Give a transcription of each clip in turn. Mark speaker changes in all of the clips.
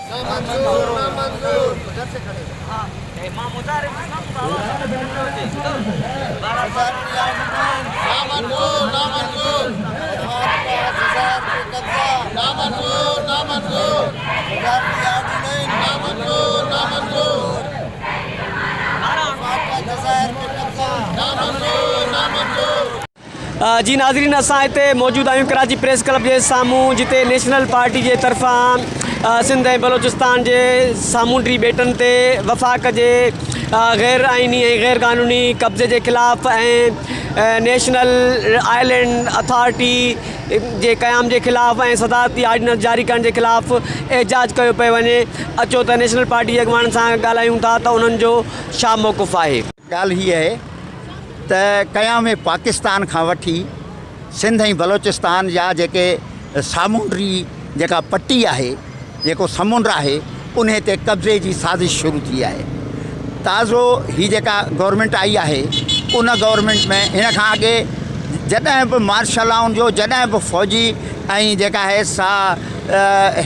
Speaker 1: नामंजूर नामंजूर उधर से खड़े
Speaker 2: हाँ
Speaker 1: नामंजूर नामंजूर नामंजूर नामंजूर नामंजूर नामंजूर
Speaker 2: जी नाज़रीन, असां हिते मौजूद आहियूं कराची प्रेस क्लब जे साम्हूं, जिते नेशनल पार्टी जे तरफ़ां सिंध ऐं बलोचिस्तान जे सामूंडी बेटनि ते वफ़ाक़ जे गैर आइनी ऐं गैर क़ानूनी कब्ज़े जे ख़िलाफ़ ऐं नेशनल आइलैंड अथॉरिटी जे क़याम जे ख़िलाफ़ ऐं सदारती आर्डिनेंस जारी करण जे ख़िलाफ़ एहजाज कयो पियो वञे। अचो त नेशनल पार्टी जे अॻुवाणनि सां ॻाल्हायूं था त उन्हनि जो छा मौक़िफ़ आहे।
Speaker 3: ॻाल्हि हीअ आहे त क़याम पाकिस्तान खां वठी सिंध ऐं बलोचिस्तान जा जेके सामूंडी जेका पट्टी आहे, जेको समुंड आहे, उन ते कब्ज़े जी साज़िश शुरू थी आहे। ताज़ो ही जेका गवर्नमेंट आई आहे, उन गवर्नमेंट में हिन खां अॻे जॾहिं बि मार्शल लॉ जो, जॾहिं बि फ़ौजी ऐं जेका आहे सा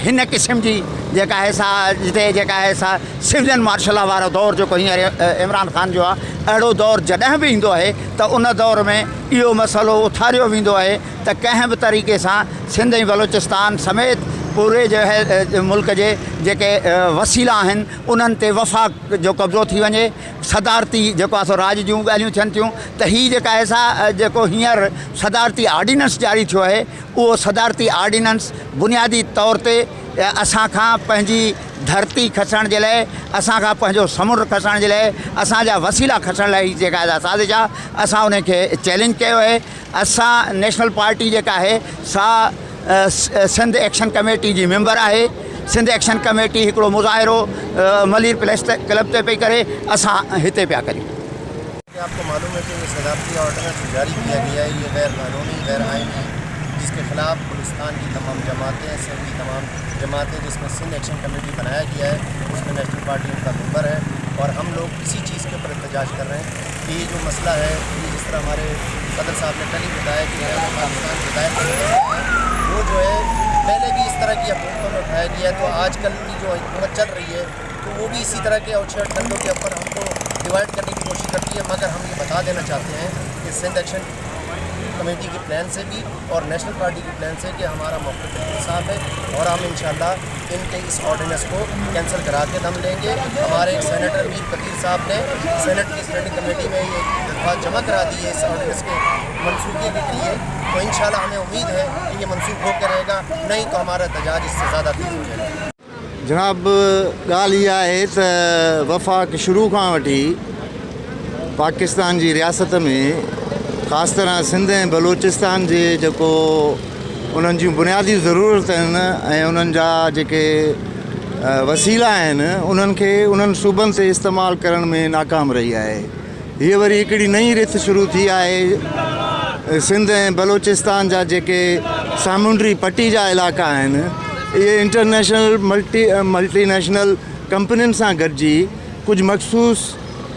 Speaker 3: हिन क़िस्म जी जेका आहे सा जिते जेका आहे सा सिविलियन मार्शल लॉ वारो दौरु जेको हींअर इमरान ख़ान जो आहे, अहिड़ो दौरु जॾहिं बि ईंदो आहे त उन दौर में इहो मसइलो उथारियो वेंदो आहे त कंहिं बि तरीक़े सां सिंध ऐं बलोचिस्तान समेत पूरे जो है मुल्क जे जेके वसीला आहिनि उन्हनि ते वफ़ाक़ जो कब्ज़ो थी वञे। सदारती जेको आहे सो राज जूं ॻाल्हियूं थियनि थियूं त हीअ जेका आहे सा जेको हींअर सदारती आर्डिनेंस जारी थियो आहे, उहो सदारती आर्डिनेंस बुनियादी तौर ते असां खां पंहिंजी धरती खसण जे लाइ, असां खां पंहिंजो समुंड खसण जे लाइ, असांजा वसीला खसण लाइ जेका साज़िश आहे, असां उन खे चैलेंज कयो आहे। असां नेशनल पार्टी जेका आहे सा सिंध एक्शन कमेटी जी मेंबर आहे। सिंध एक्शन कमेटी हिकिड़ो मुज़ाहिरो मलीर प्रेस क्लब ते पई करे, असां हिते पिया करियूं।
Speaker 1: आपको मालूम है कि ये सदारती ऑर्डिनेंस जारी किया गया है, ये गैर कानूनी गैर आइनी, जिसके ख़िलाफ़ बलूचिस्तान की तमाम जमातें, सिंध की तमाम जमातें, जिसमें सिंध एक्शन कमेटी बनाया गया है, उसमें नेशनल पार्टी उनका मेंबर है। और हम लोग इसी चीज़ के ऊपर एहतजाज कर रहे हैं कि ये जो मसला है, ये जिस तरह हमारे सदर साहब ने कल ही बताया कि पाकिस्तान के दायरे वो जो है पहले भी इस तरह की हुकूमतों में उठाया गया है, तो आजकल की जो हुकूमत चल रही है तो वो भी इसी तरह के औचट दंडों के ऊपर हमको डिवाइड करने की कोशिश करती है। मगर हम ये बता देना चाहते हैं कि सिंध एक्शन कमेटी के प्लान से भी और नेशनल पार्टी के प्लान से कि हमारा मौक़िफ़ बिल्कुल साफ है और हम इंशाअल्लाह इनके इस ऑर्डिनेंस को कैंसिल करा के दम लेंगे। हमारे एक सेनेटर मीर फकीर साहब ने सेनेट की स्टैंडिंग कमेटी में ये दरख्वास्त जमा करा दी है इस ऑर्डिनेंस के मनसूखे के लिए, तो इंशाअल्लाह हमें उम्मीद है कि ये मनसूख होकर रहेगा, नहीं तो हमारा एहतजाज इससे ज़्यादा तेज़ हो जाएगा।
Speaker 4: जनाब, ॻाल्हि इहा आहे त वफ़ाक़ शुरू खां वठी पाकिस्तान जी रियासत में ख़ासि तरह सिंध ऐं बलूचिस्तान जे जेको उन्हनि जूं बुनियादी ज़रूरत आहिनि ऐं उन्हनि जा जेके वसीला आहिनि, उन्हनि खे उन्हनि सूबनि ते इस्तेमालु करण में नाकाम रही आहे। हीअ वरी हिकिड़ी नई रिथ शुरू थी आहे। सिंध ऐं बलूचिस्तान जा जेके सामूंडी पट्टी जा इलाइक़ा आहिनि, इहे इंटरनेशनल मल्टीनेशनल कंपनियुनि सां गॾिजी कुझु मख़सूस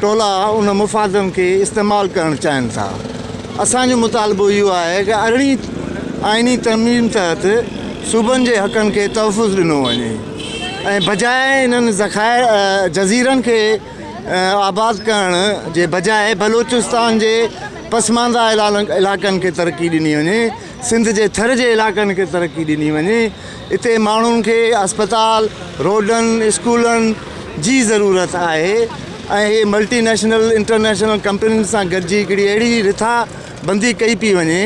Speaker 4: टोला उन मुफ़ादनि खे इस्तेमालु करणु चाहिनि था। असांजो मुतालबो इहो आहे कि 18 आइनी तरमीम तहत सूबनि जे हक़नि खे तहफ़ुज़ ॾिनो वञे ऐं बजाए इन्हनि जज़ीरनि खे आबाद करण जे बजाए बलूचिस्तान जे पसमानदा इलाइक़नि खे तरक़ी ॾिनी वञे, सिंध जे थर जे इलाइक़नि खे तरक़ी ॾिनी वञे। हिते माण्हुनि खे अस्पताल, रोडनि, स्कूलनि जी ज़रूरत आहे ऐं इहे मल्टीनेशनल इंटरनेशनल कंपनियुनि सां गॾिजी हिकिड़ी अहिड़ी रिथा बंदी कई पई वञे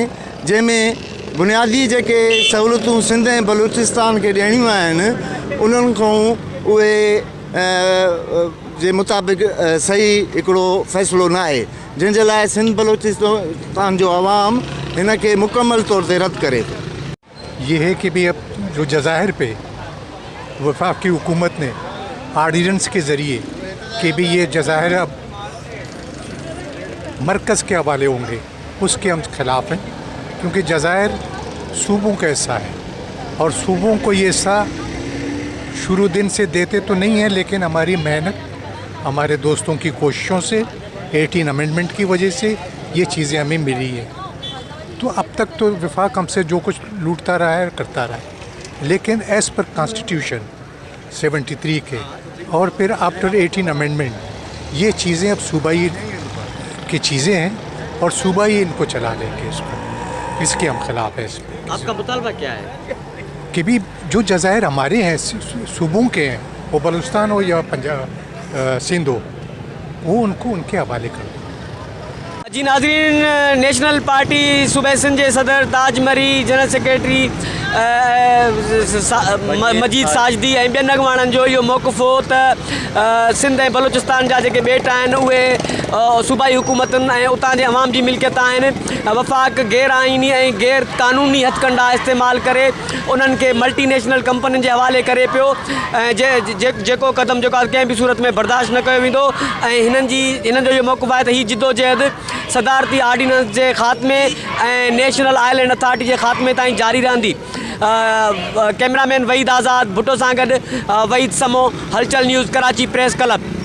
Speaker 4: जंहिंमें बुनियादी जेके सहूलियतूं सिंध ऐं बलूचिस्तान खे ॾियणियूं आहिनि, उन्हनि खां उहे जे मुताबिक़ सही हिकिड़ो फ़ैसिलो न आहे, जंहिंजे लाइ सिंध बलूचिस्तान जो अवाम हिन खे मुकमल तौर ते रद्द करे।
Speaker 5: ये है कि भी अब जो जज़ाहिर पे वफाकी हुकूमत ने आर्डिनेंस के ज़रिए कि भी ये जज़ाहिर अब मरकज़ के हवाले होंगे, उसके हम ख़िलाफ़ हैं, क्योंकि जज़ाहिर सूबों का हिस्सा है और सूबों को ये हिस्सा शुरू दिन से देते तो नहीं है, लेकिन हमारी मेहनत, हमारे दोस्तों की कोशिशों से, 18 अमेंडमेंट की वजह से ये चीज़ें हमें मिली है। तो अब तक तो वफाक हमसे जो कुछ लूटता रहा है करता रहा है, लेकिन एज़ पर कॉन्स्टिट्यूशन 73 के, और फिर आफ्टर 18 अमेंडमेंट ये चीज़ें अब सूबाई की चीज़ें हैं और सूबाई इनको चला लेंगे इसको, इसके हम खिलाफ है। इसमें
Speaker 2: आपका मुतालबा क्या है?
Speaker 5: कि भी जो जज़ायर हमारे हैं सूबों के हैं, वो बलूचिस्तान हो या पंजाब सिंध हो, वो उनको उनके हवाले कर दो।
Speaker 2: जी नाज़रीन, नेशनल पार्टी सूबे सिंध जे सदर ताज मरी, जनरल सेक्रेटरी मजीद साजदी ऐं ॿियनि अॻुवाणनि जो इहो मौक़िफ़ो त सिंध ऐं बलूचिस्तान जा जेके ॿेट आहिनि उहे सूबाई हुकूमतुनि ऐं उतां जे अवाम जी मिल्कियत आहिनि, वफ़ाक़ गैर आइनी ऐं गैर क़ानूनी हथकंडा इस्तेमालु करे उन्हनि खे मल्टीनेशनल कंपनियुनि जे हवाले करे पियो, ऐं जेको क़दम जेको आहे कंहिं बि सूरत में बर्दाश्त न कयो वेंदो। ऐं हिननि जो इहो मौक़िफ़ो आहे त हीअ जिदोजहद सदारती आर्डीनेंस जे ख़ात्मे ऐं नेशनल आइलैंड अथॉरिटी जे ख़ात्मे ताईं जारी रहंदी। कैमरामैन वहीद आज़ाद भुट्टो सां गॾु वहीद समो, हलचल न्यूज़, कराची प्रेस क्लब।